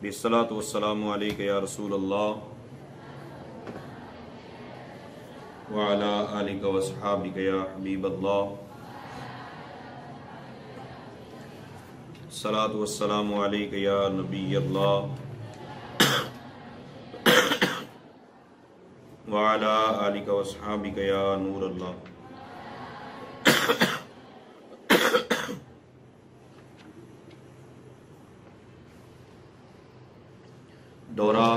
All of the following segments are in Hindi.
बिस्सलातु वस्सलामु अलैका या रसूलल्लाह व अला आलिका व अस्हाबिका या हबीबल्लाह। सलातु वस्सलामु अलैका या नबियल्लाह व अला आलिका व अस्हाबिका या नूरल्लाह। दौरा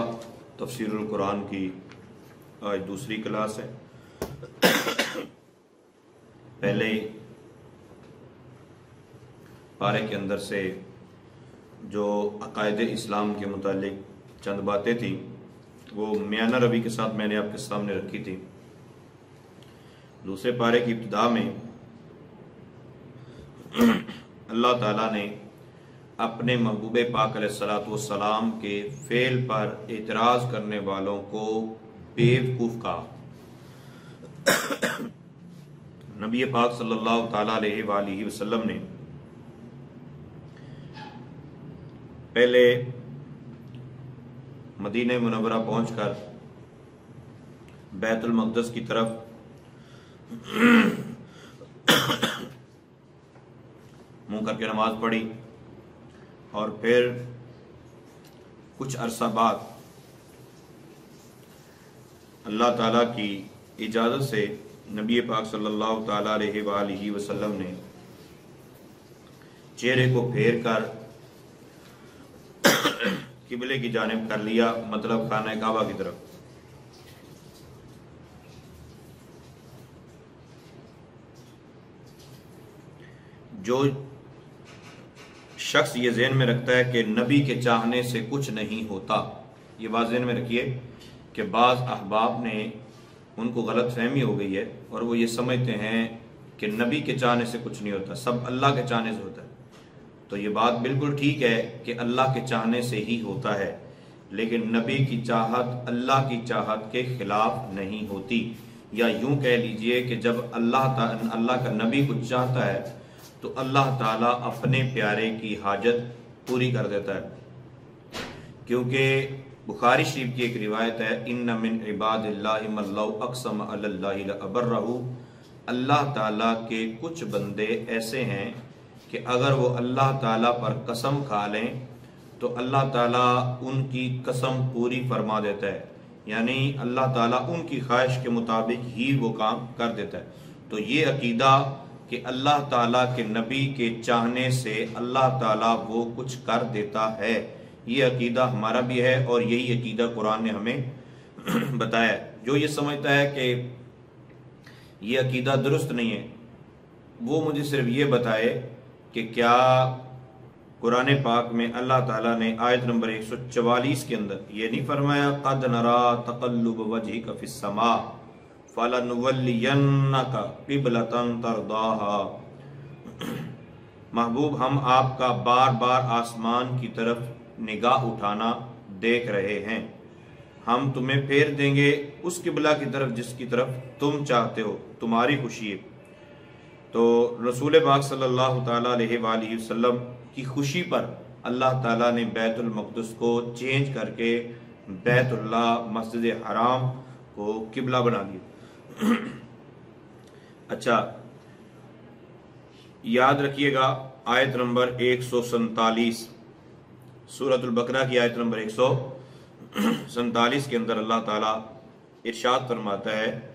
तफसीरुल कुरान की आज दूसरी क्लास है। पहले पारे के अंदर से जो अकायद इस्लाम के मुतालिक चंद बातें थी वो मियाना रवि के साथ मैंने आपके सामने रखी थी। दूसरे पारे की इब्तिदा में अल्लाह ताला ने अपने महबूब पाक अलैहिस्सलातु वस्सलाम के फेल पर एतराज करने वालों को बेवकूफ कहा। नबी पाक सल्लल्लाहु ताला अलैहि वसल्लम ने पहले मदीने मुनव्वरा पहुंचकर बैतुल मक़दस की तरफ मुंह करके नमाज पढ़ी और फिर कुछ अरसा बाद अल्लाह ताला की इजाज़त से नबी पाक सल्लल्लाहु ताला अलैहि वसल्लम ने चेहरे को फेर कर किबले की जानिब कर लिया, मतलब खाना काबा की तरफ। जो शख्स ये ज़हन में रखता है कि नबी के चाहने से कुछ नहीं होता, ये बात ज़हन में रखिए कि बाज़ अहबाब ने उनको गलत फहमी हो गई है और वो ये समझते हैं कि नबी के चाहने से कुछ नहीं होता, सब अल्लाह के चाहने से होता है। तो ये बात बिल्कुल ठीक है कि अल्लाह के चाहने से ही होता है, लेकिन नबी की चाहत अल्लाह की चाहत के खिलाफ नहीं होती। या यूं कह लीजिए कि जब अल्लाह का नबी कुछ चाहता है तो अल्लाह ताला अपने प्यारे की हाजत पूरी कर देता है। क्योंकि बुखारी शरीफ की एक रिवायत है, इन्ना मिन इबादिल्लाहि मन लौ अक़सम अलल्लाहि लअबर्रहु। अल्लाह ताला के कुछ बंदे ऐसे हैं कि अगर वो अल्लाह ताला पर कसम खा लें तो अल्लाह ताला उनकी कसम पूरी फरमा देता है, यानी अल्लाह ताला उनकी ख्वाहिश के मुताबिक ही वो काम कर देता है। तो ये अकीदा कि अल्लाह ताला के नबी के चाहने से अल्लाह ताला वो कुछ कर देता है, ये अकीदा हमारा भी है और यही अकीदा कुरान ने हमें बताया। जो ये समझता है कि ये अकीदा दुरुस्त नहीं है, वो मुझे सिर्फ ये बताए कि क्या कुरान पाक में अल्लाह ताला ने आयत नंबर 144 के अंदर ये नहीं फरमाया, क़द नरा तक़ल्लुब वजहिका फ़िस्समा फ़लनुवल्लियन्नका क़िबलतन तरदाहा। महबूब, हम आपका बार बार आसमान की तरफ निगाह उठाना देख रहे हैं, हम तुम्हें फेर देंगे उस किबला की तरफ जिसकी तरफ तुम चाहते हो, तुम्हारी खुशी है। तो रसूल पाक सल्लल्लाहु ताला अलैहि वसल्लम की खुशी पर अल्लाह ताला ने बैतुल मक़दस को चेंज करके बैतुल्लाह मस्जिद हराम को किबला बना दिया। अच्छा, याद रखिएगा आयत नंबर 147 सूरतुल बकरा की आयत नंबर 147 के अंदर अल्लाह ताला इरशाद फरमाता है,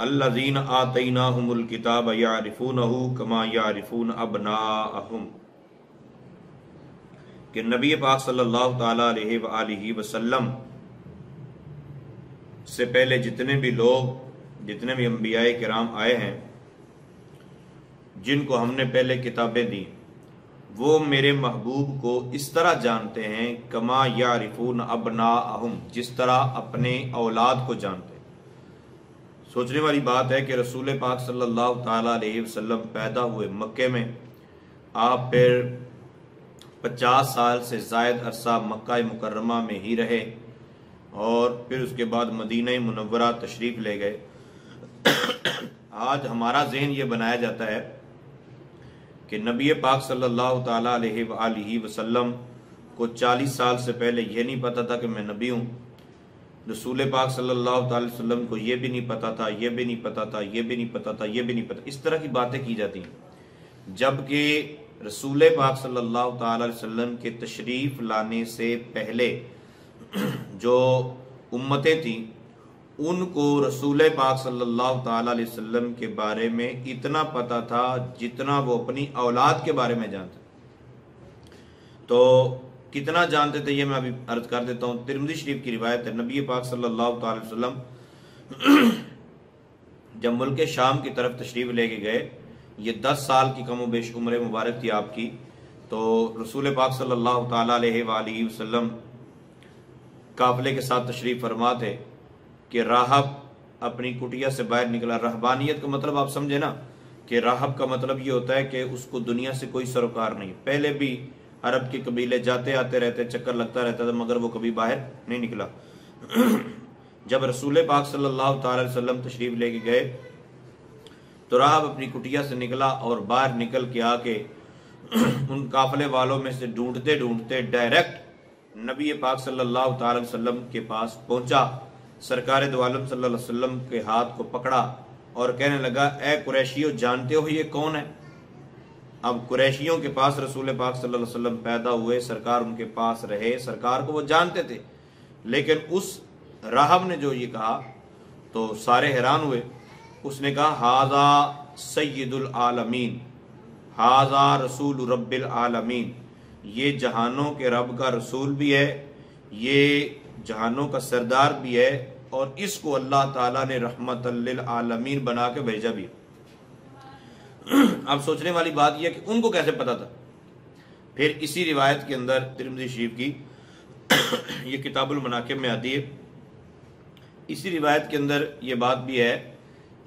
अल्लज़ीना आतैनाहुमुल किताब यारिफूनहु कमा यारिफून अबनाअहुम। कि नबी पाक सल्लल्लाहु ताला अलैहि वसल्लम से पहले जितने भी लोग, जितने भी अंबियाए किराम आए हैं, जिनको हमने पहले किताबें दी, वो मेरे महबूब को इस तरह जानते हैं कमा यारिफून अबनाअहुम, जिस तरह अपने औलाद को जानते हैं। सोचने वाली बात है कि रसूल पाक सल्लल्लाहु ताला अलैहि वसल्लम पैदा हुए मक्के में, आप फिर 50 साल से ज़ायद अरसा मक्का मुकर्रमा में ही रहे और फिर उसके बाद मदीना मुनव्वरा तशरीफ़ ले गए। आज हमारा ज़हन ये बनाया जाता है कि नबी पाक सल्लल्लाहु ताला अलैहि वसल्लम को 40 साल से पहले ये नहीं पता था कि मैं नबी हूँ। रसूल पाक सल्लल्लाहु अलैहि वसल्लम को ये भी नहीं पता था, ये भी नहीं पता था, ये भी नहीं पता था, ये भी नहीं पता। इस तरह की बातें की जाती हैं। जबकि रसूल पाक सल्लल्लाहु अलैहि वसल्लम के तशरीफ़ लाने से पहले जो उम्मतें थीं उनको रसूल पाक सल्लल्लाहु अलैहि वसल्लम के बारे में इतना पता था जितना वो अपनी औलाद के बारे में जानते। तो कितना जानते थे ये मैं अभी अर्ज कर देता हूँ। तिरमिज़ी शरीफ की रिवायत है, नबी पाक सल्लल्लाहु अलैहि वसल्लम जब मुल्क शाम की तरफ तशरीफ़ लेके गए, ये 10 साल की कम बेश उम्र मुबारक थी आपकी, तो रसूल पाक सल्लल्लाहु अलैहि वसल्लम काफ़िले के साथ तशरीफ़ फरमा थे कि राहब अपनी कुटिया से बाहर निकला। रहबानियत का मतलब आप समझे ना, कि राहब का मतलब ये होता है कि उसको दुनिया से कोई सरोकार नहीं। पहले भी अरब के कबीले जाते आते रहते, चक्कर लगता रहता था, मगर वो कभी बाहर नहीं निकला। जब रसूल पाक सल्लल्लाहु अलैहि वसल्लम तशरीफ लेके गए तो राहब अपनी कुटिया से निकला और बाहर निकल के आके उन काफिले वालों में से ढूंढते ढूंढते डायरेक्ट नबी पाक सल्लल्लाहु अलैहि वसल्लम के पास पहुंचा। सरकार दो आलम सल्लल्लाहु अलैहि वसल्लम के हाथ को पकड़ा और कहने लगा, ए कुरैशियों, जानते हो ये कौन है? अब कुरैशियों के पास रसूल पाक सल्लल्लाहु अलैहि वसल्लम पैदा हुए, सरकार उनके पास रहे, सरकार को वो जानते थे। लेकिन उस राहब ने जो ये कहा तो सारे हैरान हुए। उसने कहा, हाजा सय्यदुल आलमीन, हाजा रसूल रब्बिल आलमीन, ये जहानों के रब का रसूल भी है, ये जहानों का सरदार भी है, और इसको अल्लाह ताला ने रहमतल लिल आलमीन बना के भेजा भी। अब सोचने वाली बात यह है कि उनको कैसे पता था। फिर इसी रिवायत के अंदर तिरमिज़ी शरीफ की ये किताबुल मनाकिब में आती है, इसी रिवायत के अंदर ये बात भी है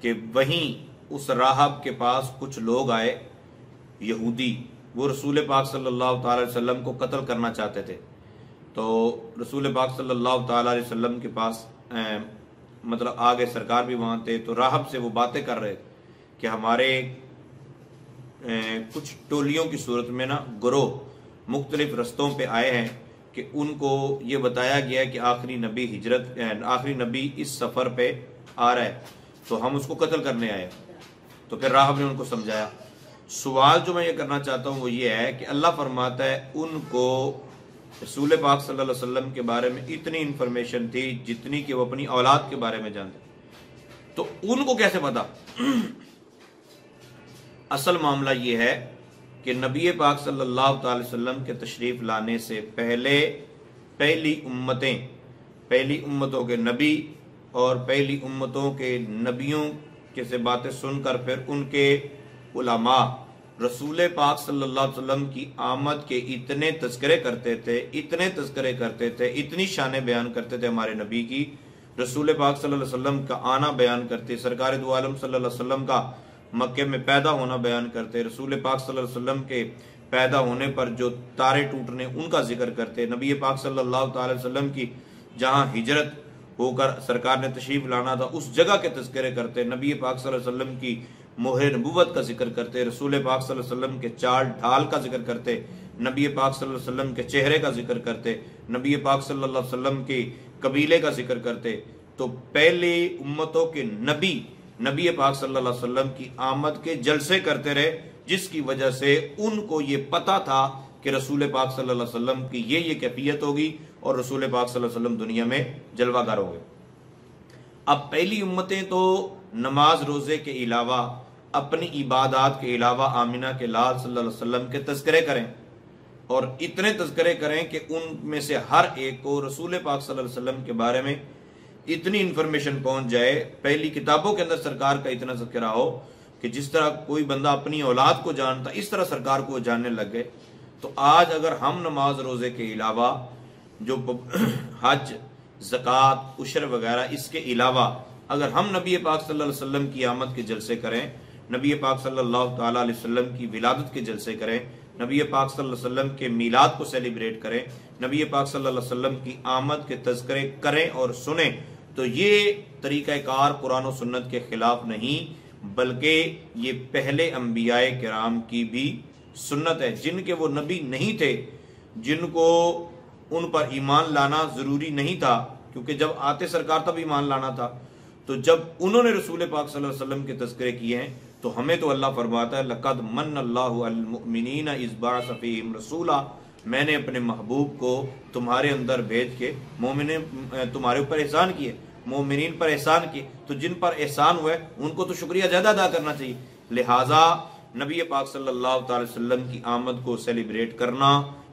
कि वहीं उस राहब के पास कुछ लोग आए यहूदी, वो रसूल पाक सल्लल्लाहु अलैहि वसल्लम को कत्ल करना चाहते थे। तो रसूल पाक सल्लल्लाहु अलैहि वसल्लम के पास मतलब आगे सरकार भी वहाँ थे, तो राहब से वो बातें कर रहे कि हमारे कुछ टोलियों की सूरत में ना गिरोह मुख्तलिफ रस्तों पे आए हैं कि उनको ये बताया गया है कि आखिरी नबी इस सफ़र पे आ रहा है, तो हम उसको कत्ल करने आए। तो फिर राहब ने उनको समझाया। सवाल जो मैं ये करना चाहता हूँ वो ये है कि अल्लाह फरमाता है उनको रसूल पाक सल्लल्लाहु अलैहि वसल्लम के बारे में इतनी इंफॉर्मेशन थी जितनी कि वो अपनी औलाद के बारे में जानते, तो उनको कैसे पता? असल मामला ये है कि नबी पाक सल्लल्लाहु अलैहि वसल्लम के तशरीफ लाने से पहले पहली उम्मतों के नबी और पहली उम्मतों के नबियों के से बातें सुनकर फिर उनके उलमा रसूल पाक सल्लल्लाहु अलैहि वसल्लम की आमद के इतने तज़किरे करते थे, इतनी शान बयान करते थे हमारे नबी की। रसूल पाक सल्लल्लाहु अलैहि वसल्लम का आना बयान करते, सरकार दो आलम सल्लल्लाहु अलैहि वसल्लम का मक्के में पैदा होना बयान करते, रसूल पाक सल्लल्लाहु अलैहि वसल्लम के पैदा होने पर जो तारे टूटने उनका जिक्र करते, नबी पाक सल्लल्लाहु अलैहि वसल्लम की जहाँ हिजरत होकर सरकार ने तशरीफ लाना था उस जगह के तज़किरे करते, नबी पाक सल्लल्लाहु अलैहि वसल्लम की मोहर नबुव्वत का जिक्र करते, रसूल पाक सल्लल्लाहु अलैहि वसल्लम के चाल ढाल का जिक्र करते, नबी पाक सल्लल्लाहु अलैहि वसल्लम के चेहरे का जिक्र करते, नबी पाक सल्लल्लाहु अलैहि वसल्लम के कबीले का जिक्र करते। तो पहले उम्मतों के नबी पाक सल्लल्लाहु अलैहि वसल्लम की आमद के जलसे करते रहे, जिसकी वजह से उनको ये पता था कि रसूल पाक सल्लल्लाहु अलैहि वसल्लम की ये कैफियत होगी और रसूल पाक सल्लल्लाहु अलैहि वसल्लम दुनिया में जलवागर होंगे। अब पहली उम्मतें तो नमाज रोजे के अलावा अपनी इबादत के अलावा आमिना के लाल सल्लल्लाहु अलैहि वसल्लम के तज़किरे करें, और इतने तज़किरे करें कि उनमें से हर एक को रसूल पाक सल्लल्लाहु अलैहि वसल्लम के बारे में इतनी इंफॉर्मेशन पहुंच जाए, पहली किताबों के अंदर सरकार का इतना ज़िक्र हो कि जिस तरह कोई बंदा अपनी औलाद को जानता, इस तरह सरकार को जानने लग गए। तो आज अगर हम नमाज रोजे के अलावा जो हज, ज़कात, उशर वगैरह, इसके अलावा अगर हम नबी पाक सल्लल्लाहु अलैहि वसल्लम की आमद के जलसे करें, नबी पाक सल्लल्लाहु अलैहि वसल्लम की विलादत के जलसे करें, नबी पाक सल्लल्लाहु अलैहि वसल्लम के मीलाद को सेलिब्रेट करें, नबी पाक सल्लल्लाहु अलैहि वसल्लम की आमद के तज़किरे करें और सुने, तो ये तरीक़ाकार कुरान और सुन्नत के खिलाफ नहीं, बल्कि ये पहले अंबियाए किराम की भी सुन्नत है, जिनके वो नबी नहीं थे जिनको उन पर ईमान लाना जरूरी नहीं था, क्योंकि जब आते सरकार तब ईमान लाना था। तो जब उन्होंने रसूल पाक सल्लल्लाहु अलैहि वसल्लम के तज़किरे किए हैं तो हमें तो अल्लाह फरमाता है लक़द मन्नल्लाहु अलल मुमिनीना इज़ बअस फ़ीहिम रसूला, मैंने अपने महबूब को तुम्हारे अंदर भेज के मोमिने तुम्हारे ऊपर एहसान किए, मोमिनीन पर एहसान किए। तो जिन पर एहसान हुए उनको तो शुक्रिया ज़्यादा अदा करना चाहिए। लिहाजा नबी पाक सल्लल्लाहु अलैहि वसल्लम की आमद को सेलिब्रेट करना,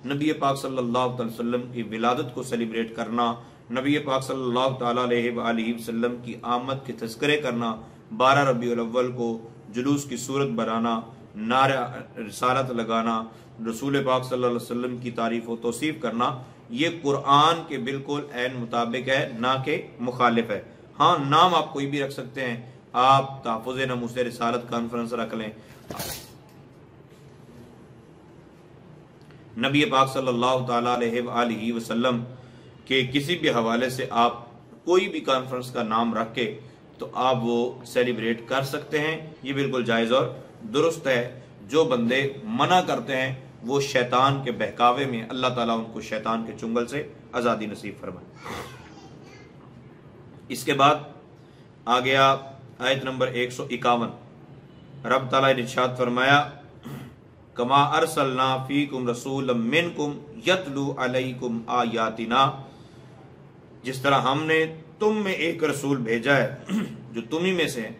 नबी पाक सल्लल्लाहु अलैहि वसल्लम की विलादत को सेलिब्रेट करना, नबी पाक सल्लल्लाहु अलैहि वसल्लम की आमद के तज़किरे करना, 12 रबीउल अव्वल को जुलूस की सूरत बनाना, नारा रिसालत लगाना, रसूल पाक सल्लल्लाहु अलैहि वसल्लम की तारीफ व तौसीफ करना, ये कुरान के बिल्कुल ऐन मुताबिक है, ना के मुखालिफ है। हाँ, नाम आप कोई भी रख सकते हैं, आप तहफ़्फ़ुज़ नमूस रिसालत कॉन्फ्रेंस रख लें, नबी पाक सल्लल्लाहु अलैहि वसल्लम के किसी भी हवाले से आप कोई भी कॉन्फ्रेंस का नाम रख के तो आप वो सेलिब्रेट कर सकते हैं। ये बिल्कुल जायज़ और दुरुस्त है। जो बंदे मना करते हैं वो शैतान के बहकावे में, अल्लाह ताला उनको शैतान के चुंगल से आज़ादी नसीब फरमाए। इसके बाद आ गया आयत नंबर 151। रब ताला ने इरशाद फरमाया कमा अरसलना फीकुम रसूलन मिनकुम यतलू अलैकुम आयातिना, जिस तरह हमने तुम में एक रसूल भेजा है जो तुम ही में से है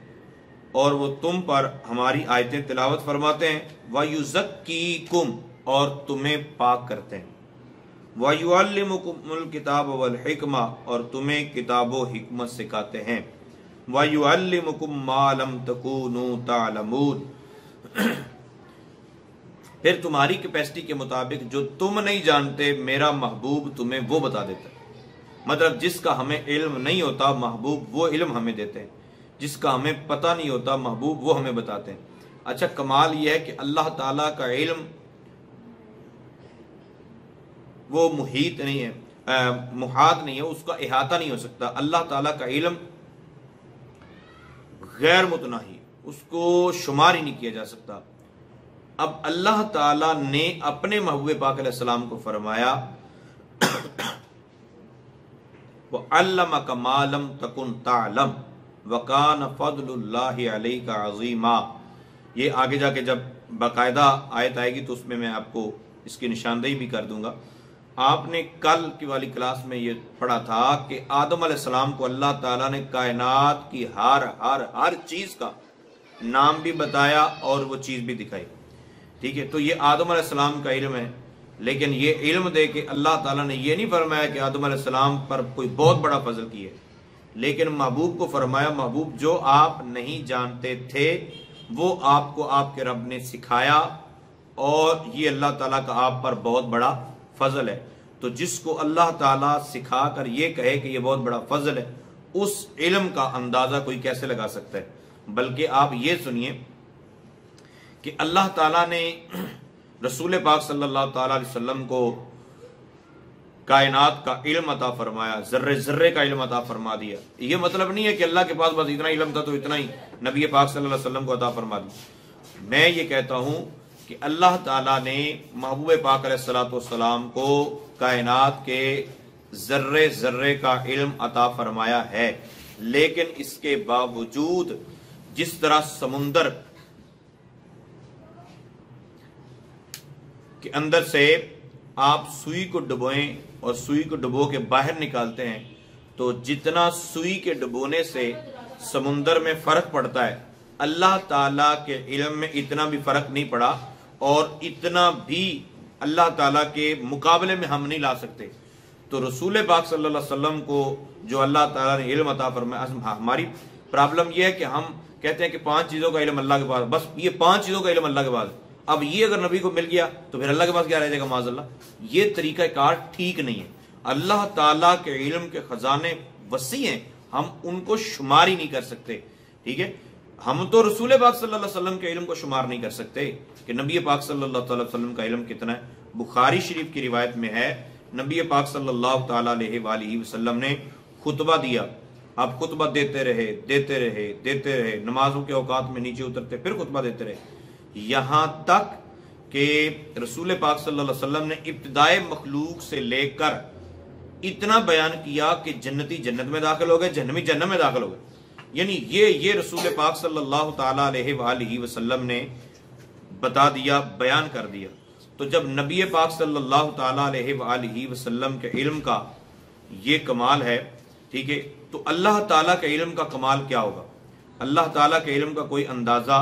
और वो तुम पर हमारी आयतें तिलावत फरमाते हैं, वयुज़क्कीकुम और तुम्हें पाक करते हैं, वयुअल्लिमुकुमुल किताब वल हिकमा और तुम्हें किताब व हिकमत सिखाते हैं, वयुअल्लिमुकुम मा लम तकूनू तालमून फिर तुम्हारी कैपेसिटी के मुताबिक जो तुम नहीं जानते मेरा महबूब तुम्हें वो बता देता है। मतलब जिसका हमें इल्म नहीं होता महबूब वो इल्म हमें देते हैं, जिसका हमें पता नहीं होता महबूब वो हमें बताते हैं। अच्छा, कमाल यह है कि अल्लाह ताला का इल्म वो मुहीत नहीं है, मुहात नहीं है, उसका इहाता नहीं हो सकता। अल्लाह ताला का इल्म गैर मुतनाही, उसको शुमार ही नहीं किया जा सकता। अब अल्लाह ताला ने अपने महबूब पाक अलैहिस्सलाम को फरमाया वअल्लमका मा लम तकुन तालम वकान फदलुल्लाहि अलैका अज़ीमा। ये आगे जाके जब बाकायदा आयत आएगी तो उसमें मैं आपको इसकी निशानदेही भी कर दूंगा। आपने कल की वाली क्लास में ये पढ़ा था कि आदम अलैहिस्सलाम को अल्लाह ताला ने कायनात की हर चीज का नाम भी बताया और वो चीज भी दिखाई। ठीक है, तो ये आदम अलैहिस्सलाम का इल्म है, लेकिन ये इल्म दे के अल्लाह ताला ने ये नहीं फरमाया कि आदम अलैहिस्सलाम पर कोई बहुत बड़ा फजल किया, लेकिन महबूब को फरमाया महबूब जो आप नहीं जानते थे वो आपको आपके रब ने सिखाया और ये अल्लाह ताला का आप पर बहुत बड़ा फजल है। तो जिसको अल्लाह ताला सिखा कर ये कहे कि ये बहुत बड़ा फजल है, उस इल्म का अंदाजा कोई कैसे लगा सकता है। बल्कि आप ये सुनिए कि अल्लाह ताला ने रसूल पाक सल्लल्लाहु अलैहि वसल्लम को कायनात का इल्म अता फरमाया, जर्रे जर्रे का इल्म अता फरमा दिया। ये मतलब नहीं है कि अल्लाह के पास बस इतना इल्म था तो इतना ही नबी पाक सल्लल्लाहु अलैहि वसल्लम को अता फरमा दिया। मैं ये कहता हूं कि अल्लाह ताला ने महबूब पाक अलैहिस्सलातु वस्सलाम को कायनात के जर्रे जर्रे का इल्म अता फरमाया है, लेकिन इसके बावजूद जिस तरह समुंदर के अंदर से आप सुई को डुबोएं और सुई को डुबो के बाहर निकालते हैं, तो जितना सुई के डुबोने से समुंदर में फर्क पड़ता है, अल्लाह ताला के इल्म में इतना भी फर्क नहीं पड़ा और इतना भी अल्लाह ताला के मुकाबले में हम नहीं ला सकते। तो रसूल पाक सल्लल्लाहु अलैहि वसल्लम को जो अल्लाह ताला ने इल्म अता फरमाया, हमारी प्रॉब्लम यह है कि हम कहते हैं कि 5 चीजों का इल्म अल्लाह के पास, बस ये 5 चीजों का इल्म अल्लाह के पास। अब ये अगर नबी को मिल गया तो फिर अल्लाह के पास क्या रह जाएगा, माज़अल्लाह। ये तरीका कार ठीक नहीं है। अल्लाह ताला के इल्म के खजाने वसी हैं, हम उनको शुमार ही नहीं कर सकते। ठीक है, हम तो रसूल पाक सल्लल्लाहु अलैहि वसल्लम के इल्म को शुमार नहीं कर सकते कि नबी पाक सल्लल्लाहु अलैहि वसल्लम का इल्म कितना है। बुखारी शरीफ की रिवायत में है, नबी पाक सल्लल्लाहु अलैहि वसल्लम ने खुतबा दिया। आप खुतबा देते रहे, नमाजों के औकात में नीचे उतरते, फिर खुतबा देते रहे, यहां तक कि रसूल पाक सल्लल्लाहु अलैहि वसल्लम ने इब्तिदाए मखलूक से लेकर इतना बयान किया कि जन्नती जन्नत में दाखिल हो गए, जहन्नमी जन्नत में दाखिल हो गए। यानी ये रसूल पाक सल्लल्लाहु ताला अलैहि वसल्लम ने बता दिया, बयान कर दिया। तो जब नबी पाक सल्लल्लाहु ताला अलैहि वसल्लम के इल्म का ये कमाल है, ठीक है, तो अल्लाह ताला के इल्म का कमाल क्या होगा? अल्लाह ताला के इल्म का कोई अंदाजा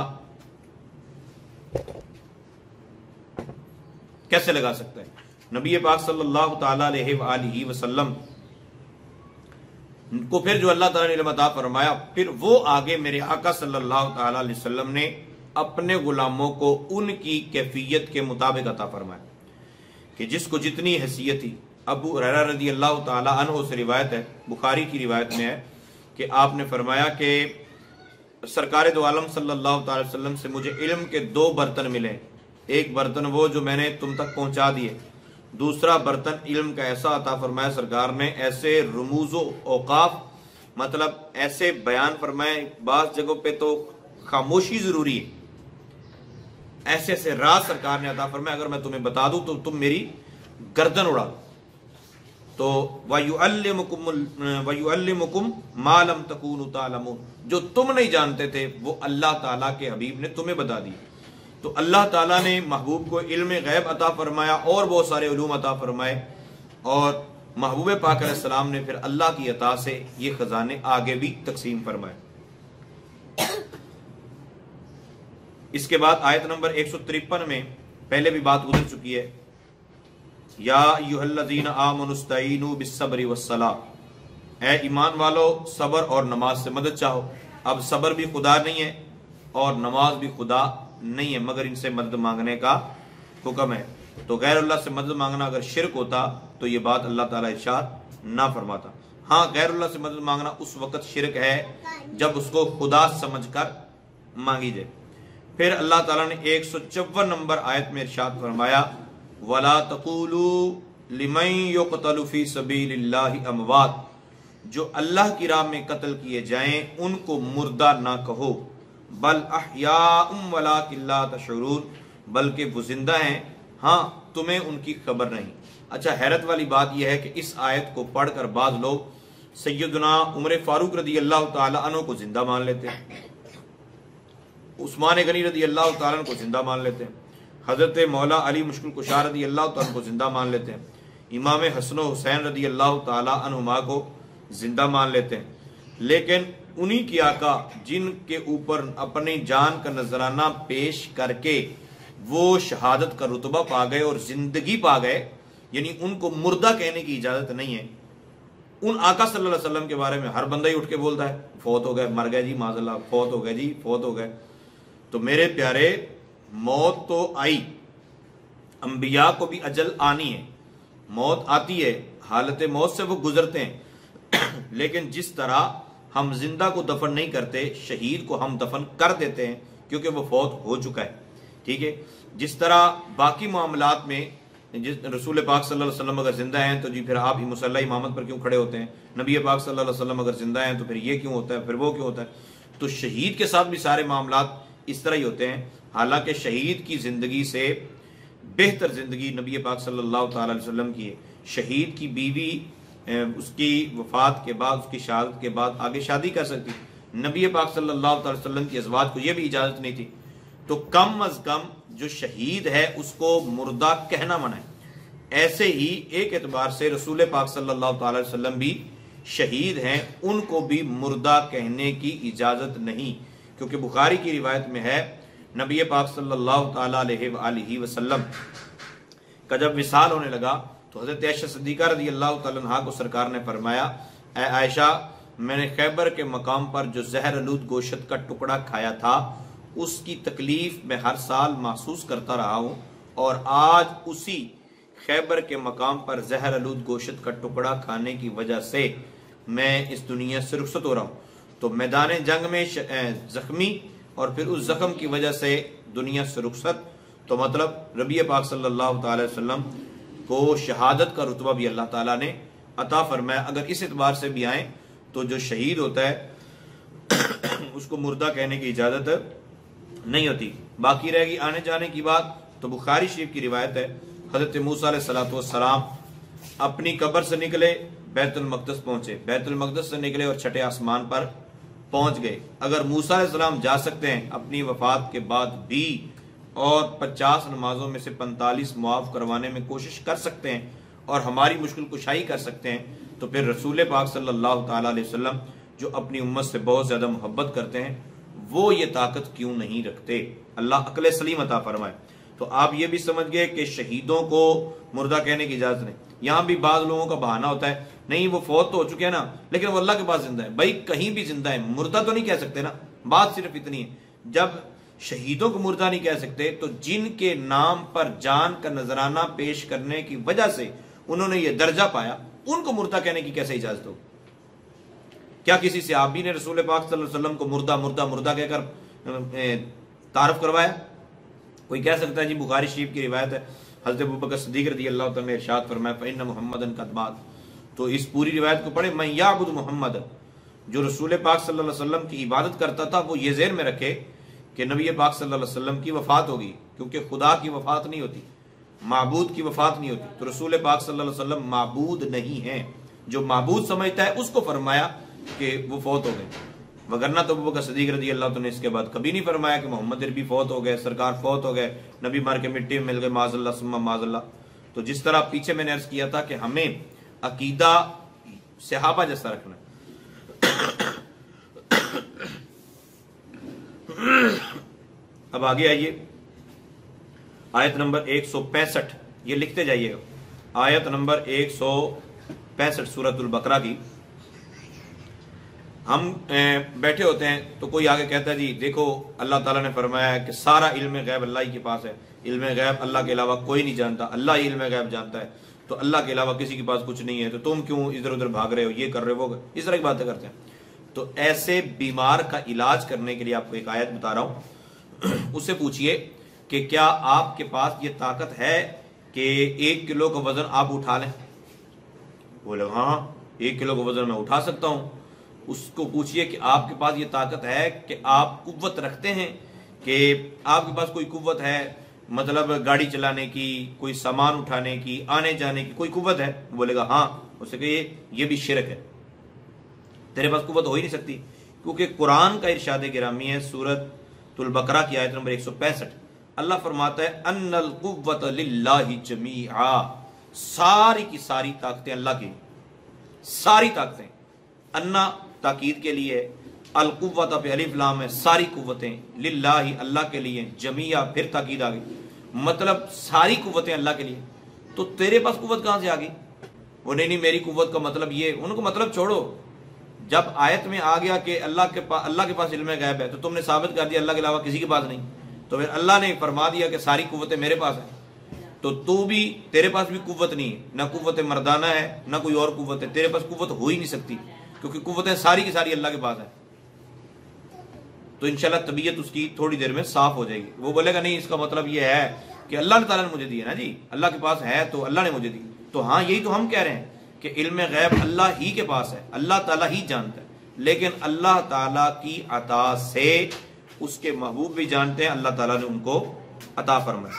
कैसे लगा सकता है? नबी पाक सल्लल्लाहु ताला अलैहि वसल्लम को फिर जो अल्लाह ताला ने इल्म अता फरमाया, फिर वो आगे मेरे आका सल्लल्लाहु ताला अलैहि वसल्लम ने अपने गुलामों को उनकी कैफियत के मुताबिक अता फरमाया कि जिसको जितनी हैसियत थी। अबू हुरैरा रज़ी अल्लाह ताला अन्हु से रिवायत है, बुखारी की रिवायत में है कि आपने फरमाया कि सरकार दो आलम सल्लल्लाहु ताला अलैहि वसल्लम से मुझे इल्म के 2 बर्तन मिले। एक बर्तन वो जो मैंने तुम तक पहुंचा दिए, दूसरा बर्तन इल्म का ऐसा अता फरमाया सरकार ने, ऐसे रुमूज़ो औकाफ, मतलब ऐसे बयान फरमाए, बास जगहों पे तो खामोशी जरूरी है, ऐसे ऐसे राज सरकार ने अता फरमाया, अगर मैं तुम्हें बता दूं तो तुम मेरी गर्दन उड़ा दो। तो वयुअल्लिमुकुम मा लम तकूनु तालमून, जो तुम नहीं जानते थे वो अल्लाह ताला के हबीब ने तुम्हें बता दिया। तो अल्लाह ताला ने महबूब को इल्म गैब अता फरमाया और बहुत सारे उलूम अता फरमाए, और महबूब पाक अलैहिस्सलाम ने फिर अल्लाह की अता से ये खजाने आगे भी तकसीम फरमाए। इसके बाद आयत नंबर 153 में पहले भी बात गुजर चुकी है, या अय्युहल्लज़ीना आमनुस्तईनु बिस्सब्रि वस्सलाह, ऐ ईमान वालो सब्र और नमाज से मदद चाहो। अब सब्र भी खुदा नहीं है और नमाज भी खुदा नहीं है, मगर इनसे मदद मांगने का हुक्म है। तो गैर अल्लाह से मदद मांगना अगर शिरक होता तो ये बात अल्लाह ताला इरशाद ना फरमाता। हाँ, गैर अल्लाह से मदद मांगना उस वक्त शिरक है जब उसको खुदा समझकर मांगी जाए। फिर अल्लाह ताला ने 154 नंबर आयत में इरशाद फरमाया, वला तक़ूलू लिमन युक़तलु फ़ी सबीलिल्लाहि अमवात, जो अल्लाह की राह में कत्ल किए जाएं उनको मुर्दा ना कहो, बल अहयाउम वलाकिन ला तशऊरून, बल्कि वो जिंदा हैं, हाँ तुम्हें उनकी खबर नहीं। अच्छा, हैरत वाली बात यह है कि इस आयत को पढ़कर बाज लोग सैयदना उमर फारूक रज़ी अल्लाह ताला अन्हु को जिंदा मान लेते हैं, उस्मान गनी रज़ी अल्लाह ताला अन्हु को जिंदा मान लेते हैं, हजरत मौला अली मुश्किल कुशार रज़ी अल्लाह ताला अन्हु को जिंदा मान लेते हैं, इमाम हसन हुसैन रज़ी अल्लाह ताला अन्हुमा को जिंदा मान लेते हैं। लेकिन उन्हीं की आका जिनके ऊपर अपनी जान का नजराना पेश करके वो शहादत का रुतबा पा गए और जिंदगी पा गए, यानी उनको मुर्दा कहने की इजाजत नहीं है। उन आका सल्लल्लाहु अलैहि वसल्लम के बारे में हर बंदा ही उठ के बोलता है, फौत हो गए, मर गए जी, माज़अल्लाह, फौत हो गए जी, फौत हो गए। तो मेरे प्यारे, मौत तो आई, अंबिया को भी अजल आनी है, मौत आती है, हालत मौत से वो गुजरते हैं। लेकिन जिस तरह हम जिंदा को दफन नहीं करते, शहीद को हम दफन कर देते हैं क्योंकि वो फौत हो चुका है, ठीक है। जिस तरह बाकी मामलात में जिस रसूल पाक सल्लल्लाहु अलैहि वसल्लम अगर जिंदा हैं तो जी फिर आप मुसल्ला इमामत पर क्यों खड़े होते हैं, नबी पाक सल्लल्लाहु अलैहि वसल्लम अगर जिंदा हैं तो फिर ये क्यों होता है, फिर वो क्यों होता है। तो शहीद के साथ भी सारे मामलात इस तरह ही होते हैं। हालांकि शहीद की जिंदगी से बेहतर जिंदगी नबी पाक सल्लल्लाहु अलैहि वसल्लम की है। शहीद की बीवी उसकी वफात के बाद, उसकी शहादत के बाद आगे शादी कर सकती, नबी पाक सल्लल्लाहु अलैहि वसल्लम की अज़वाज को यह भी इजाजत नहीं थी। तो कम अज कम जो शहीद है उसको मुर्दा कहना मना है। ऐसे ही एक एतबार से रसूल पाक सल्लल्लाहु अलैहि वसल्लम भी शहीद हैं, उनको भी मुर्दा कहने की इजाजत नहीं, क्योंकि बुखारी की रिवायत में है नबी पाक सल्लल्लाहु अलैहि वसल्लम का जब विसाल होने लगा तो हजरत आयशा सिद्दीक़ा रज़ी अल्लाह तआला अन्हा को सरकार ने फरमाया, ऐ आयशा, मैंने खैबर के मकाम पर जो जहर आलूद गोश्त का टुकड़ा खाया था उसकी तकलीफ मैं हर साल महसूस करता रहा हूँ, और आज उसी खैबर के मकाम पर जहर आलूद गोश्त का टुकड़ा खाने की वजह से मैं इस दुनिया से रुखसत हो रहा हूँ। तो मैदान जंग में जख्मी और फिर उस जख्म की वजह से दुनिया से रुखसत, तो मतलब नबी पाक सल्लल्लाहु अलैहि वसल्लम को शहादत का रुतबा भी अल्लाह ताला ने अता फरमाया। अगर इस एतबार से भी आए तो जो शहीद होता है उसको मुर्दा कहने की इजाजत नहीं होती। बाकी रहेगी आने जाने की बात, तो बुखारी शरीफ की रिवायत है, हजरत मूसा अलैहिस्सलाम अपनी कब्र से निकले, बैतुल मक़दस पहुंचे, बैतुल मक़दस से निकले और छठे आसमान पर पहुंच गए। अगर मूसा अलैहिस्सलाम जा सकते हैं अपनी वफात के बाद भी और 50 नमाजों में से 45 मुआफ करवाने में कोशिश कर सकते हैं और हमारी मुश्किल कुशाई कर सकते हैं, तो फिर रसूल पाक सल्लल्लाहु ताला अलैहि वसल्लम जो अपनी उम्मत से बहुत ज्यादा मोहब्बत करते हैं वो ये ताकत क्यों नहीं रखते? अल्लाह अक्ल सलीम अता फरमाए। तो आप ये भी समझ गए कि शहीदों को मुर्दा कहने की इजाजत नहीं। यहां भी बाद लोगों का बहाना होता है, नहीं वो फौत तो हो चुके हैं ना, लेकिन वो अल्लाह के पास जिंदा है। भाई कहीं भी जिंदा है, मुर्दा तो नहीं कह सकते ना। बात सिर्फ इतनी है, जब शहीदों को मुर्दा नहीं कह सकते तो जिनके नाम पर जान का नजराना पेश करने की वजह से उन्होंने ये दर्जा पाया, उनको मुर्दा कहने की कैसे इजाजत हो? क्या किसी सहाबी ने रसूल पाक सल्लल्लाहु अलैहि वसल्लम को मुर्दा मुर्दा मुर्दा कहकर तारफ करवाया? कोई कह सकता है जी बुखारी शरीफ की रिवायत है, हज़रत अबू बकर सिद्दीक़ रज़ी अल्लाह तआला ने इरशाद फरमाया फ़इन्न मुहम्मदन क़द मात। तो इस पूरी रिवायत को पढ़े, मैं याबुद मोहम्मद, जो रसूल पाक सल्लल्लाहु अलैहि वसल्लम की इबादत करता था वो ये ज़हन में रखे कि नबी पाक सल्लल्लाहु अलैहि वसल्लम की वफात होगी, क्योंकि खुदा की वफात नहीं होती, माबूद की वफात नहीं होती। तो रसूल पाक सल्लल्लाहु अलैहि वसल्लम माबूद नहीं है, जो माबूद समझता है उसको फरमाया कि वो फौत हो गए, वगरना तो अबू बकर सिद्दीक़ रज़ी अल्लाह तआला ने इसके बाद कभी नहीं फरमाया कि मोहम्मद अरबी फौत हो गए, सरकार फौत हो गए, नबी मार के मिट्टी में मिल गए, माज़अल्लाह सुम्मा माज़अल्लाह। तो जिस तरह पीछे मैंने अर्ज किया था कि हमें अकीदा सहाबा जैसा रखना है। अब आगे आइए, आयत नंबर 165, ये लिखते जाइएगा, आयत नंबर 165 सूरतुल बकरा की। हम बैठे होते हैं तो कोई आगे कहता है जी देखो अल्लाह ताला ने फरमाया कि सारा इल्म गैब अल्लाह ही के पास है, इल्म गैब अल्लाह के अलावा कोई नहीं जानता, अल्लाह ही इल्म गैब जानता है, तो अल्लाह के अलावा किसी के पास कुछ नहीं है, तो तुम क्यों इधर उधर भाग रहे हो, ये कर रहे हो, वो इस तरह की बातें करते हैं। तो ऐसे बीमार का इलाज करने के लिए आपको एक आयत बता रहा हूं, उससे पूछिए कि क्या आपके पास ये ताकत है कि 1 किलो का वजन आप उठा लें? बोले हाँ 1 किलो का वजन मैं उठा सकता हूं। उसको पूछिए कि आपके पास ये ताकत है कि आप कुव्वत रखते हैं, कि आपके पास कोई कुव्वत है, मतलब गाड़ी चलाने की, कोई सामान उठाने की, आने जाने की कोई कुव्वत है? बोलेगा हाँ। उससे कहिए ये भी शिरक है, तेरे पास कुव्वत हो ही नहीं सकती, क्योंकि कुरान का इरशाद गिरामी है सूरतुल बकरा की आयत नंबर 165, अल्लाह फरमाता है अन्नल कुव्वत लिल्लाहि जमीआ, सारी की सारी ताकतें अल्लाह की, सारी ताकतें। अन्ना ताकीद के लिए, अल कुव्वत पे अलिफ लाम है, सारी कुव्वतें, लिल्लाहि अल्लाह के लिए, जमीआ फिर ताकीद आ गई, मतलब सारी कुव्वतें अल्लाह के लिए। तो तेरे पास कुव्वत कहां से आ गई? वो नहीं मेरी कुव्वत का मतलब ये, उनको मतलब छोड़ो। जब आयत में आ गया कि अल्लाह के पास इल्म गैब है, तो तुमने साबित कर दिया अल्लाह के अलावा किसी के पास नहीं, तो फिर अल्लाह ने फरमा दिया कि सारी कुव्वतें मेरे पास है, तो तू भी, तेरे पास भी कुव्वत नहीं है, ना कुव्वत मर्दाना है ना कोई और कुव्वत है, तेरे पास कुव्वत हो ही नहीं सकती, क्योंकि कुव्वतें सारी की सारी अल्लाह के पास है। तो इंशाल्लाह तबीयत उसकी थोड़ी देर में साफ हो जाएगी। वो बोलेगा नहीं इसका मतलब ये है कि अल्लाह ताला ने मुझे दी है ना जी, अल्लाह के पास है तो अल्लाह ने मुझे दी। तो हाँ यही तो हम कह रहे हैं कि इल्म गैब अल्लाह ही के पास है, अल्लाह ताला ही जानता है, लेकिन अल्लाह ताला की अता से उसके महबूब भी जानते हैं, अल्लाह ताला ने उनको अता फरमाया।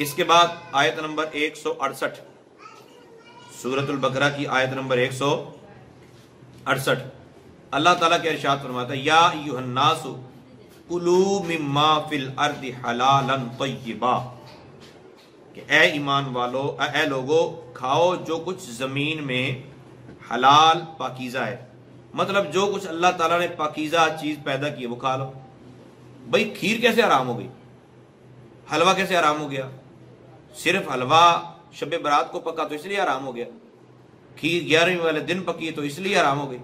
इसके बाद आयत नंबर 168 सूरतुल बकरा की आयत नंबर 168, अल्लाह ताला के इरशाद फरमाता है या अय्युहन्नासु कुलू मिम्मा फिल अर्दि हलालन तय्यिबा, कि ए ईमान वालो, ए लोगो, खाओ जो कुछ जमीन में हलाल पाकीज़ा है, मतलब जो कुछ अल्लाह ताला ने पाकीज़ा चीज पैदा की है वो खा लो। भाई खीर कैसे हराम हो गई? हलवा कैसे हराम हो गया? सिर्फ हलवा शब बरात को पका तो इसलिए हराम हो गया, खीर 11वीं वाले दिन पकी तो इसलिए हराम हो गई।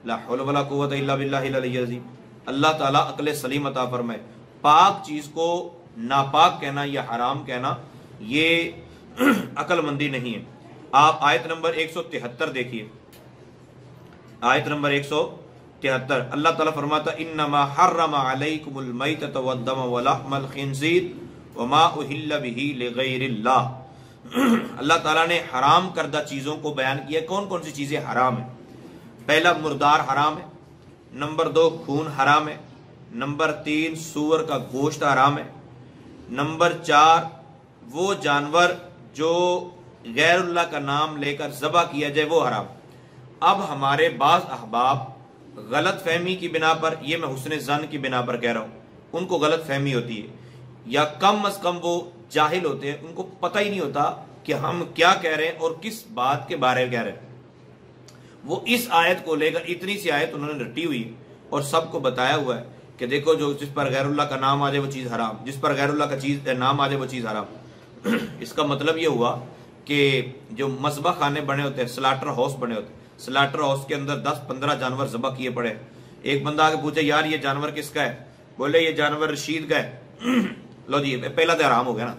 ला हौला वला कुव्वता इल्ला बिल्लाहिल अलिय्यिल अज़ीम। अल्लाह ताला अक्ल सलीम अता फरमाए। पाक चीज को नापाक कहना या हराम कहना ये अक्लमंदी नहीं है। आप आयत नंबर 173 देखिए, आयत नंबर 173 अल्लाह ताला फरमाता इन्नमा हर्रमा अलैकुमुल मैतत वद्दम वलहमल खिंज़ीर वमा उहिल्ल बिही लिगैरिल्लाह। अल्लाह ताला ने हराम करदा चीजों को बयान किया। कौन कौन सी चीजें हराम है? पहला मुर्दार हराम है, नंबर 2 खून हराम है, नंबर 3 सूअर का गोश्त हराम है, नंबर 4 वो जानवर जो गैरुल्लाह का नाम लेकर ज़बह किया जाए वो हराम। अब हमारे बाज़ अहबाब गलत फहमी की बिना पर, ये मैं हुस्न ज़न की बिना पर कह रहा हूँ, उनको गलत फहमी होती है या कम अज कम वो जाहिल होते हैं, उनको पता ही नहीं होता कि हम क्या कह रहे हैं और किस बात के बारे में कह रहे हैं। वो इस आयत को लेकर, इतनी सी आयत उन्होंने रटी हुई और सबको बताया हुआ है कि देखो जो जिस पर गैरुल्लाह का नाम आ जाए वो चीज़ हराम, जिस पर गैरुल्लाह का चीज़ नाम आ जाए वो चीज़ हराम। इसका मतलब ये हुआ कि जो मज़बह खाने बने होते हैं, स्लाटर हाउस बने होते हैं, स्लाटर हाउस के अंदर 10-15 जानवर ज़बह किए पड़े। एक बंदा आके पूछे यार ये जानवर किसका है, बोले ये जानवर रशीद का है। लो जी पहला तो हराम हो गया ना।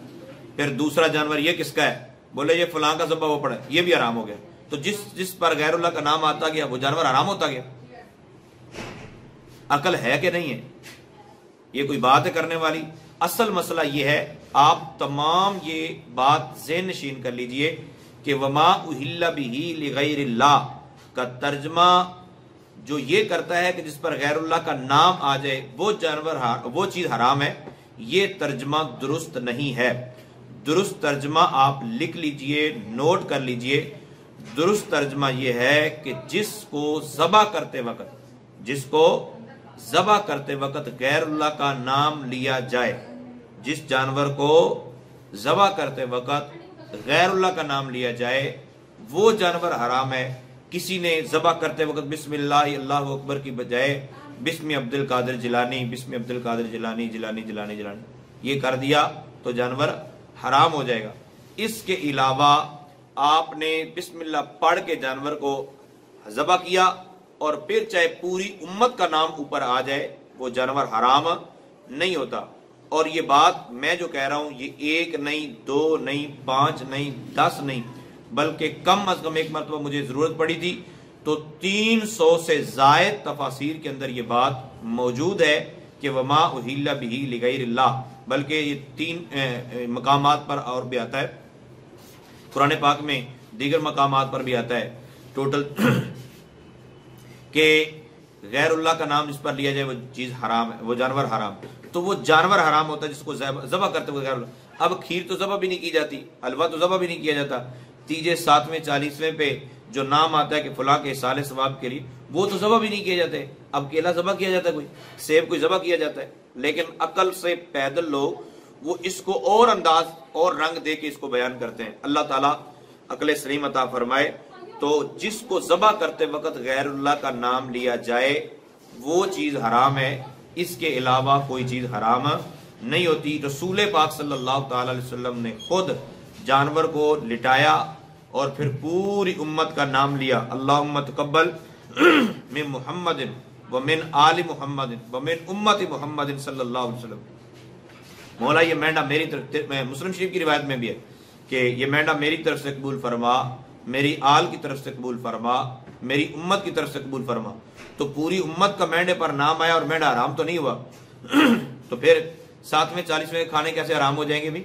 फिर दूसरा जानवर ये किसका है, बोले ये फलां का ज़बह वो पड़ा, ये भी हराम हो गया। तो जिस पर गैरुल्लाह का नाम आता गया वो जानवर हराम होता गया। अकल है कि नहीं है, ये कोई बात है करने वाली। असल मसला ये है, आप तमाम ये बात ज़हन नशीन कर लीजिए कि वमा उहिल्ला बिही लिगैरिल्लाह का तर्जमा जो ये करता है कि जिस पर गैरुल्लाह का नाम आ जाए वो जानवर वो चीज हराम है, ये तर्जमा दुरुस्त नहीं है। दुरुस्त तर्जमा आप लिख लीजिए, नोट कर लीजिए। दुरुस्त तर्जमा ये है कि जिसको ज़बह करते वक्त गैरुल्लाह का नाम लिया जाए, जिस जानवर को ज़बह करते वक्त गैरुल्लाह का नाम लिया जाए वो जानवर हराम है। किसी ने ज़बह करते वक्त बिस्मिल्लाह अल्लाहु अकबर की बजाय बिस्मि अब्दुल कादिर जिलानी, बिस्मि अब्दुल कादिर जिलानी जिलानी जिलानी जिलानी ये कर दिया तो जानवर हराम हो जाएगा। इसके अलावा आपने बिस्मिल्लाह पढ़ के जानवर को ज़बह किया और फिर चाहे पूरी उम्मत का नाम ऊपर आ जाए वो जानवर हराम नहीं होता। और ये बात मैं जो कह रहा हूं ये 1 नहीं 2 नहीं 5 नहीं 10 नहीं बल्कि कम अज कम एक मरतबा मुझे जरूरत पड़ी थी तो 300 से जायद तफासीर के अंदर ये बात मौजूद है कि वमा उहिल्ला बिही लिगैरिल्लाह, बल्कि ये 3 मकामात पर और भी आता है, कुरान पाक में दीगर मकामात पर भी आता है टोटल कि गैरुल्लाह का नाम जिस पर लिया जाए वो चीज हराम है, वो जानवर हराम। तो वो जानवर हराम होता है जिसको ज़बह करते हुए गैरुल्लाह। अब खीर तो ज़बह भी नहीं की जाती, हलवा तो ज़बह भी नहीं किया जाता। 3, 7, 40वें पे जो नाम आता है कि फुला के साले सवाब के लिए, वो तो ज़बह भी नहीं किए जाते। अब केला ज़बह किया जाता है, कोई सेब कोई ज़बह किया जाता है, लेकिन अकल से पैदल लोग वो इसको और अंदाज और रंग दे के इसको बयान करते हैं। अल्लाह ताला अकल सलीम अता फरमाए। तो जिसको ज़बह करते वक्त गैरुल्लाह का नाम लिया जाए वो चीज हराम है, इसके अलावा कोई चीज हराम नहीं होती। रसूल पाक सल्लल्लाहु ताला अलैहि वसल्लम ने खुद जानवर को लिटाया और फिर पूरी उम्मत का नाम लिया, अल्लाहुम्मा तक़ब्बल मिन मुहम्मदिन व मिन आलि मुहम्मदिन व मिन उम्मति मुहम्मदिन सल्लल्लाहु अलैहि वसल्लम। मौला ये मेंढा मेरी तरफ, मुस्लिम शरीफ की रिवायत में भी है कि ये मेंढा मेरी तरफ से कबूल फरमा, मेरी आल की तरफ से कबूल फरमा, मेरी उम्मत की तरफ से कबूल फरमा। तो पूरी उम्मत का मेंढे पर नाम आया और मेंढा हराम तो नहीं हुआ। तो फिर 7वें 40वें खाने कैसे हराम हो जाएंगे भी?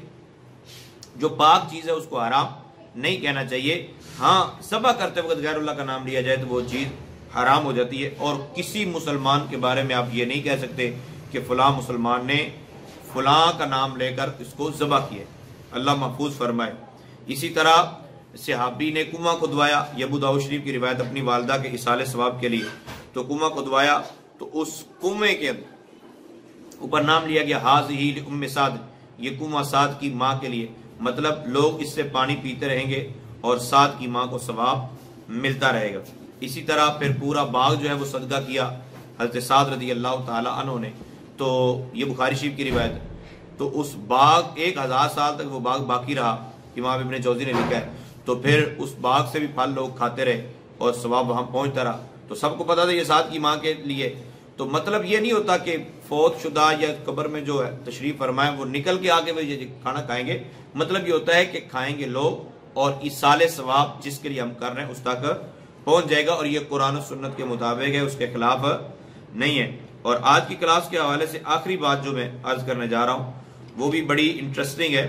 जो पाक चीज है उसको हराम नहीं कहना चाहिए। हाँ, ज़बह करते वक्त गैरुल्लाह का नाम लिया जाए तो वो चीज हराम हो जाती है। और किसी मुसलमान के बारे में आप ये नहीं कह सकते कि फलां मुसलमान ने फलां का नाम लेकर इसको ज़बह किया, अल्लाह महफूज फरमाए। इसी तरह सहाबी ने कुआं खुदवाया, ये अबू दाऊद शरीफ की रिवायत अपनी वालदा के इसाले सवाब के लिए, तो कुआं खुदवाया तो उस कुएं के ऊपर नाम लिया गया हाज़िही लिउम्मे साद, ये कुआं साद की माँ के लिए, मतलब लोग इससे पानी पीते रहेंगे और साद की माँ को सवाब मिलता रहेगा। इसी तरह फिर पूरा बाग जो है वो सदका किया हज़रत साद रज़ी अल्लाह ताला अन्हु ने, तो ये बुखारी शरीफ की रिवायत है। तो उस बाग 1000 साल तक वो बाग बाकी रहा, इमाम इब्न जौज़ी ने लिखा है। तो फिर उस बाग से भी फल लोग खाते रहे और सवाब वहां पहुंचता रहा। तो सबको पता था ये साद की माँ के लिए। तो मतलब ये नहीं होता कि फौत शुदा या कब्र में जो है तशरीफ फरमाए वो निकल के आके वो ये खाना खाएंगे। मतलब ये होता है कि खाएंगे लोग और इसाले सवाब जिसके लिए हम कर रहे हैं उस तक पहुंच जाएगा। और ये कुरान और सुन्नत के मुताबिक है, उसके खिलाफ नहीं है। और आज की क्लास के हवाले से आखिरी बात जो मैं अर्ज करने जा रहा हूं वो भी बड़ी इंटरेस्टिंग है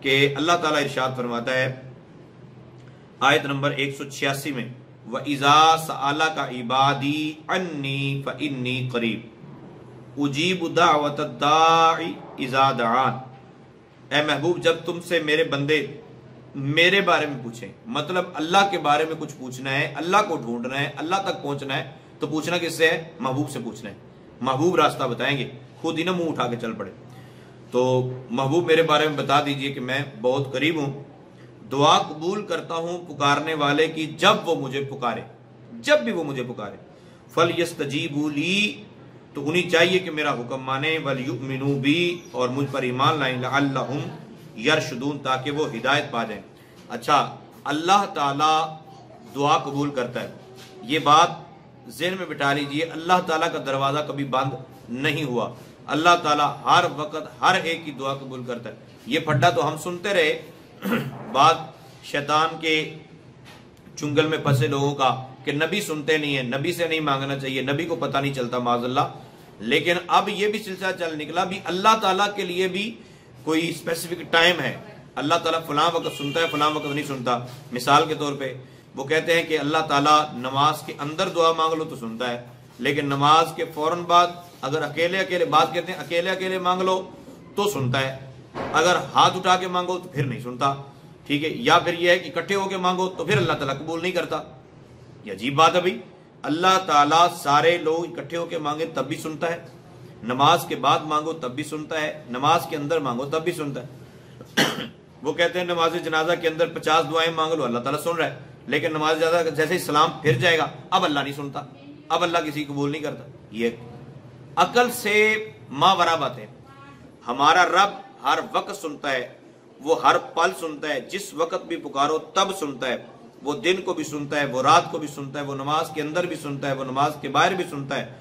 कि अल्लाह ताला इरशाद फरमाता है आयत नंबर 186 में, व इज़ा सअलका इबादी अन्नी फइन्नी करीब उजीबु दाअवतद दाई इज़ा दआन ए महबूब जब तुमसे मेरे बंदे मेरे बारे में पूछें, मतलब अल्लाह के बारे में कुछ पूछना है, अल्लाह को ढूंढना है, अल्लाह तक पहुंचना है, तो पूछना किससे है? महबूब से पूछना है। महबूब रास्ता बताएंगे, खुद ही ना मुंह उठा के चल पड़े। तो महबूब मेरे बारे में बता दीजिए कि मैं बहुत करीब हूं, दुआ कबूल करता हूं पुकारने वाले की जब वो मुझे पुकारे, जब भी वो मुझे पुकारे। फल यस्तजीबू ली, तो उन्हें चाहिए कि मेरा हुक्म माने, वल युमिनू बी, और मुझ पर ईमान लाएं, लअल्लहुम यरशुदून, ताकि वो हिदायत पा जाएं। अच्छा, अल्लाह ताला दुआ कबूल करता है, ये बात ज़हन में बिठा लीजिए। अल्लाह ताला का दरवाज़ा कभी बंद नहीं हुआ, अल्लाह ताला हर वक्त हर एक की दुआ कबूल करता है। ये फड्डा तो हम सुनते रहे, बात शैतान के चुंगल में फंसे लोगों का कि नबी सुनते नहीं है, नबी से नहीं मांगना चाहिए, नबी को पता नहीं चलता माज़अल्लाह। लेकिन अब ये भी सिलसिला चल निकला भी अल्लाह ताला के लिए भी कोई स्पेसिफिक टाइम है, अल्लाह ताला फलां वक्त सुनता है, फलां वक्त नहीं सुनता। मिसाल के तौर पे वो कहते हैं कि अल्लाह ताला नमाज के अंदर दुआ मांग लो तो सुनता है, लेकिन नमाज के फौरन बाद अगर अकेले अकेले, बात कहते हैं अकेले अकेले मांग लो तो सुनता है, अगर हाथ उठा के मांगो तो फिर नहीं सुनता। ठीक है, या फिर यह है कि इकट्ठे होके मांगो तो फिर अल्लाह ताला कबूल नहीं करता। ये अजीब बात है भाई, अल्लाह ताला सारे लोग इकट्ठे होके मांगे तब भी सुनता है, नमाज के बाद मांगो तब भी सुनता है, नमाज के अंदर मांगो तब भी सुनता है। वो कहते हैं नमाज जनाजा के अंदर 50 दुआएं मांग लो, अल्लाह ताला सुन रहा है, लेकिन नमाज जनाजा जैसे ही सलाम फिर जाएगा अब अल्लाह नहीं सुनता, अब अल्लाह किसी कबूल नहीं करता। ये अकल से मावरा बातें। हमारा रब हर वक्त सुनता है, वो हर पल सुनता है, जिस वक्त भी पुकारो तब सुनता है, वो दिन को भी सुनता है, वो रात को भी सुनता है, वो नमाज के अंदर भी सुनता है, वो नमाज के बाहर भी सुनता है,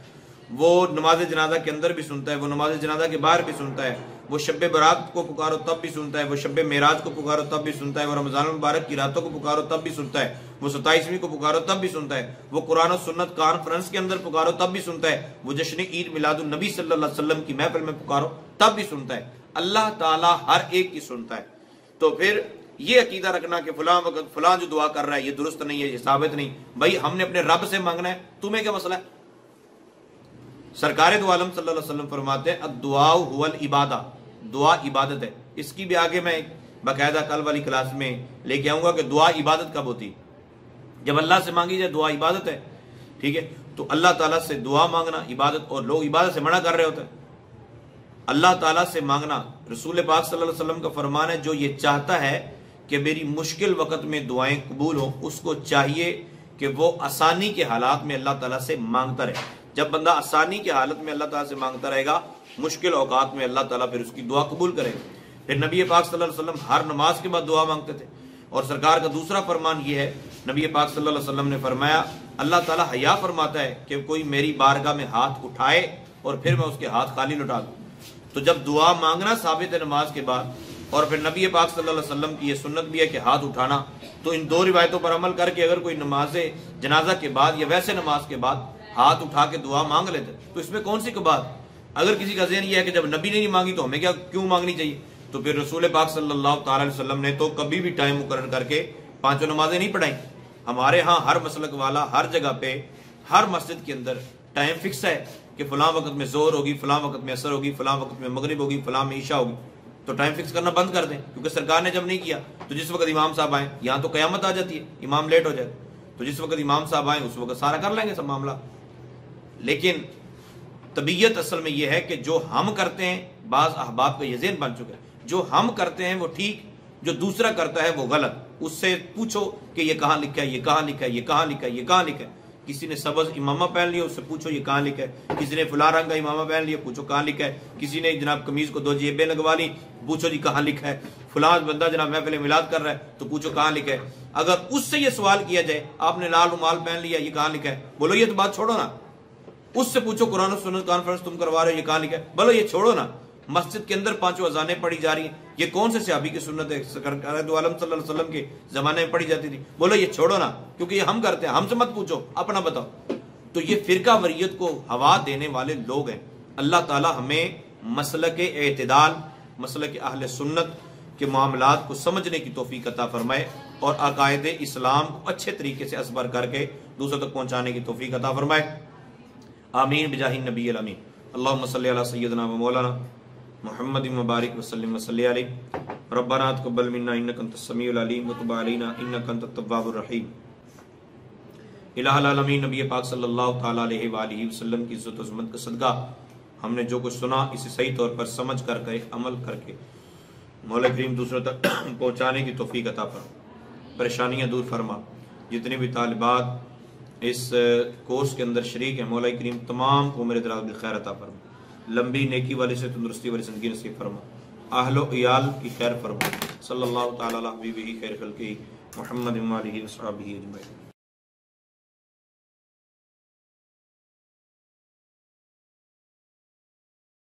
वो नमाज जनाजा के अंदर भी सुनता है, वो नमाज जनाजा के बाहर भी सुनता है, वो शब्बे बरात को पुकारो तब भी सुनता है, वो शब्बे मेराज को पुकारो तब भी सुनता है, वो रमजान मुबारक की रातों को पुकारो तब भी सुनता है, वो 27वीं को पुकारो तब भी सुनता है, वो कुरान और सुन्नत कॉन्फ्रेंस के अंदर पुकारो तब भी सुनता है, वो जश्न ईद मिलादुन नबी सल्लल्लाहु अलैहि वसल्लम की महफिल में पुकारो तब भी सुनता है। अल्लाह ताला हर एक की सुनता है। तो फिर ये अकीदा रखना कि फलां वक्त फलां जो दुआ कर रहा है ये दुरुस्त नहीं है, ये साबित नहीं। भाई हमने अपने रब से मांगना है, तुम्हें क्या मसला है? सरकार दो आलम सल्लल्लाहु अलैहि वसल्लम फरमाते हैं अद्दुआ हुवल इबादा, दुआ इबादत है। इसकी भी आगे मैं बाकायदा कल वाली क्लास में लेके आऊंगा कि दुआ इबादत कब होती, जब अल्लाह से मांगी जाए दुआ इबादत है। ठीक है, तो अल्लाह ताला से दुआ मांगना इबादत, और लोग इबादत से मना कर रहे होते हैं। अल्लाह ताला से मांगना, रसूल पाक सल्लल्लाहु अलैहि वसल्लम का फरमान है, जो ये चाहता है कि मेरी मुश्किल वक्त में दुआएं कबूल हो, उसको चाहिए कि वो आसानी के हालात में अल्लाह ताला से मांगता रहे। जब बंदा आसानी के हालत में अल्लाह ताला से मांगता रहेगा, मुश्किल औकात में अल्लाह ताला फिर उसकी दुआ कबूल करेगा। फिर नबी पाक सल्लल्लाहु अलैहि वसल्लम हर नमाज के बाद दुआ मांगते थे, और सरकार का दूसरा फरमान ये है, नबी पाक सल्लल्लाहु अलैहि वसल्लम ने फरमाया, अल्लाह ताला हया फरमाता है कि कोई मेरी बारगाह में हाथ उठाए और फिर मैं उसके हाथ खाली लौटा दूं। तो जब दुआ मांगना साबित है नमाज के बाद, और फिर नबी पाक सल्लल्लाहु अलैहि वसल्लम की ये सुन्नत भी है कि हाथ उठाना, तो इन दो रिवायतों पर अमल करके अगर कोई नमाज जनाजा के बाद या वैसे नमाज के बाद हाथ उठा के दुआ मांग लेते तो इसमें कौन सी बात? अगर किसी का ज़हन ये है कि जब नबी ने नहीं मांगी तो हमें क्या क्यों मांगनी चाहिए, तो फिर रसूल पाक सल्लल्लाहु अलैहि वसल्लम ने तो कभी भी टाइम मुकर्रर करके पांचों नमाजें नहीं पढ़ाई। हमारे यहाँ हर मसलक वाला हर जगह पे हर मस्जिद के अंदर टाइम फिक्स है कि फलां वक्त में जोहर होगी, फलां वक्त में असर होगी, फलां वक्त में मगरिब होगी, फलां में ईशा होगी। तो टाइम फिक्स करना बंद कर दें, क्योंकि सरकार ने जब नहीं किया तो जिस वक्त इमाम साहब आए, यहाँ तो कयामत आ जाती है, इमाम लेट हो जाए, तो जिस वक्त इमाम साहब आए उस वक्त सारा कर लेंगे सब मामला। लेकिन तबीयत असल में यह है कि जो हम करते हैं, बाज अहबाब का ये ज़हन बन चुका है, जो हम करते हैं वो ठीक, जो दूसरा करता है वो गलत। उससे पूछो कि ये कहाँ लिखा है, ये कहाँ लिखा है, ये कहाँ लिखा है, ये कहाँ लिखा है। किसी ने सबज इमामा पहन लिया, उससे पूछो ये कहाँ लिखा है। किसी ने फला रंग का इमामा पहन लिया, पूछो कहाँ लिखा है। किसी ने जनाब कमीज को 2 जेबें लगवा ली, पूछो जी कहाँ लिखा है। फला बंदा जनाब महफिल मिलाद कर रहा है तो पूछो कहाँ लिखा है। अगर उससे ये सवाल किया जाए आपने लाल रुमाल पहन लिया, ये कहाँ लिखा है, बोलो ये तो बात छोड़ो ना। उससे पूछो कुरान और सुन्नत कॉन्फ्रेंस तुम करवा रहे हो, ये कहाँ लिखा है, बोलो ये छोड़ो ना। मस्जिद के अंदर 5 अजानें पढ़ी जा रही हैं, ये कौन से सहाबी की सुन्नत है? सरकार दो आलम सल्लल्लाहु अलैहि वसल्लम के जमाने में पढ़ी जाती थी, बोलो ये छोड़ो ना, क्योंकि ये हम करते हैं, हमसे मत पूछो, अपना बताओ। तो ये फिरका वरीयत को हवा देने वाले लोग हैं। अल्लाह ताला हमें मसलक एतदाल, मसलक अहले सुन्नत के मामलात को समझने की तौफीक अता फरमाए और अकायद इस्लाम को अच्छे तरीके से असबर करके दूसरों तक पहुंचाने की तौफीक अता फरमाए। आमीन बिजाहिन नबी अमीन। अल्लाहुम्मा सल्ली अला सय्यिदना व मौलाना मुहम्मद मुबारक वसल्लम वसल्लि अलैहि रब्बना तक़ब्बल मिन्ना इन्नका अंतस समीउल अलीम व तुब अलैना इन्नका अंतत तव्वाबुर रहीम। इलाहुल आलमीन नबी पाक सल्लल्लाहु तआला अलैहि व आलिहि वसल्लम की इज्जत अज़मत का सदका हमने जो कुछ सुना इसे सही तौर पर समझ करके अमल करके मौला करीम दूसरों तक पहुँचाने की तौफीक अता फरमा, परेशानियाँ दूर फरमा। जितने भी तालिबात इस कोर्स के अंदर शरीक हैं मौला करीम तमाम को मेरे दराज खैर अता फरमा, लंबी नेकी वाले से तंदुरुस्ती वाली ज़िंदगी नसीब फरमा, अहलो इयाल की खैर फरमा। सल्लल्लाहु तआला अला हबीबिही खैर खल्क़िही मुहम्मद व आलिहि व सहाबिही अजमईन।